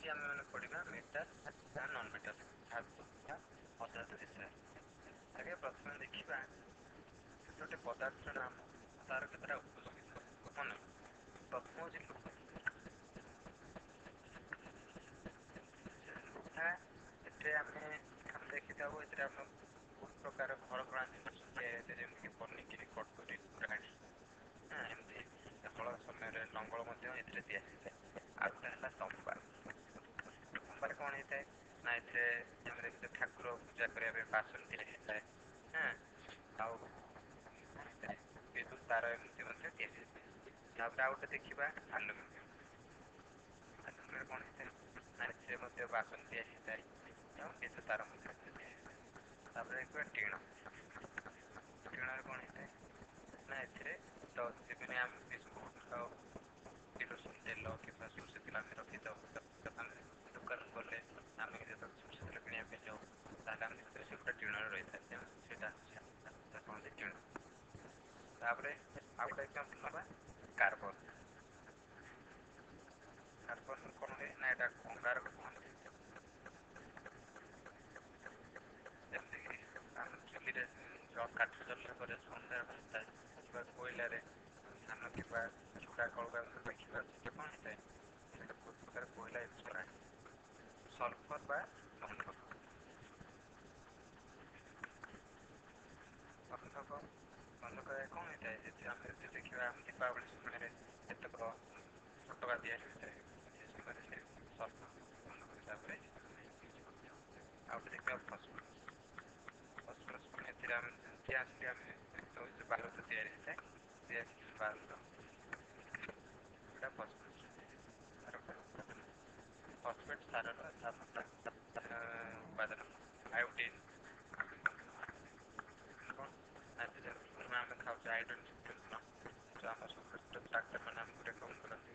ଆଜି ଆମେ ମାନେ ପଢିବା ମେଟାଲ ଆଉ ନନ୍ ମେଟାଲ ପଦାର୍ଥ ବିଷୟରେ। ଆଗେ ପ୍ରଥମେ ଦେଖିବା ଗୋଟେ ପଦାର୍ଥର ନାମ ତାର କେତେଟା ଉପଯୋଗିତା ମନେ। ପ୍ରଥମ ହଉଛି ଲୁହା। ଲୁହା ଏଥିରେ ଆମେ ଦେଖିଥାଉ ଏଥିରେ ଆମେ ବହୁତ ପ୍ରକାର ଘର ପ୍ରଣାଳୀ ଜିନିଷ ତିଆରି ହେଇଥାଏ ଯେମିତିକି ପନିକିରି କଟୁରୀ କୁରାଢ଼ୀ ଏମିତି ହଳ ସମୟରେ ଲଙ୍ଗଳ ମଧ୍ୟ ଏଥିରେ ତିଆରି ହେଇଥାଏ। ଆଉ ଗୋଟେ ହେଲା ତମ୍ବା। ତମ୍ବାରେ କ'ଣ ହେଇଥାଏ ନା ଏଥିରେ ଆମେ ଦେଖିଛେ ଠାକୁର ପୂଜା କରିବା ପାଇଁ ବାସନ ତିଆରି ହେଇଥାଏ। ଆଉ ବିଦ୍ୟୁତ ତାର ଏମିତି ମଧ୍ୟ ତିଆରି ହେଇଥାଏ। ତାପରେ ଆଉ ଗୋଟେ ଦେଖିବା ଆଲୁମିନିୟମ। ଆଲୁମିନିୟମରେ କ'ଣ ହେଇଥାଏ ନା ଏଥିରେ ମଧ୍ୟ ବାସନ ତିଆରି ହେଇଥାଏ ଏବଂ ବିଦ୍ୟୁତ ତାର ମଧ୍ୟ ତିଆରି ହେଇଥାଏ। ତାପରେ ଦେଖିବା ଟିଣ। ଟିଣରେ କ'ଣ ହେଇଥାଏ ନା ଏଥିରେ ତ ଯେମିତି ଆମେ ବିସ୍କୁଟ ଆଉ କିରୋସିନ ତେଲ କିମ୍ବା ସୋରିଷ ତେଲ ଆମେ ରଖିଥାଉ। ଆମେ ଦୋକାନକୁ ଗଲେ ଆମେ ଯେତେବେଳେ ସୋରିଷ ତେଲ କିଣିବା ପାଇଁ ଯାଉ ତାହେଲେ ଆମେ ଦେଖିଥାଉ ସେ ଗୋଟେ ଟିଣରେ ରହିଥାଏ। ତେଣୁ ସେଇଟା କହନ୍ତି ଟିଣ। ତାପରେ ଆଉ ଗୋଟେ ଏକ୍ସାମ୍ପଲ ନେବା କାର୍ବନ। କାର୍ବନ କ'ଣ ହୁଏ ନା ଏଇଟା ଅଙ୍ଗାରକ କୁହନ୍ତି। ଯେମିତିକି ଆମେ ଚୁଲିରେ କାଠ ଜଳିଲା ପରେ ଅଙ୍ଗାର ବାହାରିଥାଏ କିମ୍ବା କୋଇଲାରେ ଧାନ କିମ୍ବା ଚୁଡ଼ା କଳକାରଖାନା ଦେଖିବା ସେଠି କ'ଣ ହେଇଥାଏ ସେଠି ବହୁତ ପ୍ରକାର କୋଇଲା ୟୁଜ୍ କରାଯାଏ। ସଲଫର ବା ଗନ୍ଧକ। ଗନ୍ଧକ କ'ଣ ହେଇଥାଏ ଏଥିରେ ଆମେ ଯଦି ଦେଖିବା ଆମେ ଦୀପାବଳି ସମୟରେ କେତେକ ଫଟକା ତିଆରି ହୋଇଥାଏ ସେ ସମୟରେ ସେ ସଲଫର ଗନ୍ଧକ ହିସାବରେ ଆଉ ଗୋଟେ ଦେଖିବା ଫସଫରସ୍। ଫସଫରସ୍ ପୁଣି ଏଥିରେ ଆମେ ଗ୍ୟାସରେ ଆମେ ଦେଖିଥାଉ ଯେ ବାରୁଦ ତିଆରି ହେଇଥାଏ। ବାରୁଦ ଏଇଟା ଫସଫରସ୍ ଫସଫେଟ୍ ସାରର ଉପାଦାନ। ଆୟୋଡିନ କ'ଣ ନା ଆମେ ଖାଉଛେ ଆୟୋଡିନ ଯୁକ୍ତ ଲୁଣ। ତ ଆମ ସବୁ ଡାକ୍ତରମାନେ ଆମକୁ ରେକମେଣ୍ଡ କରନ୍ତି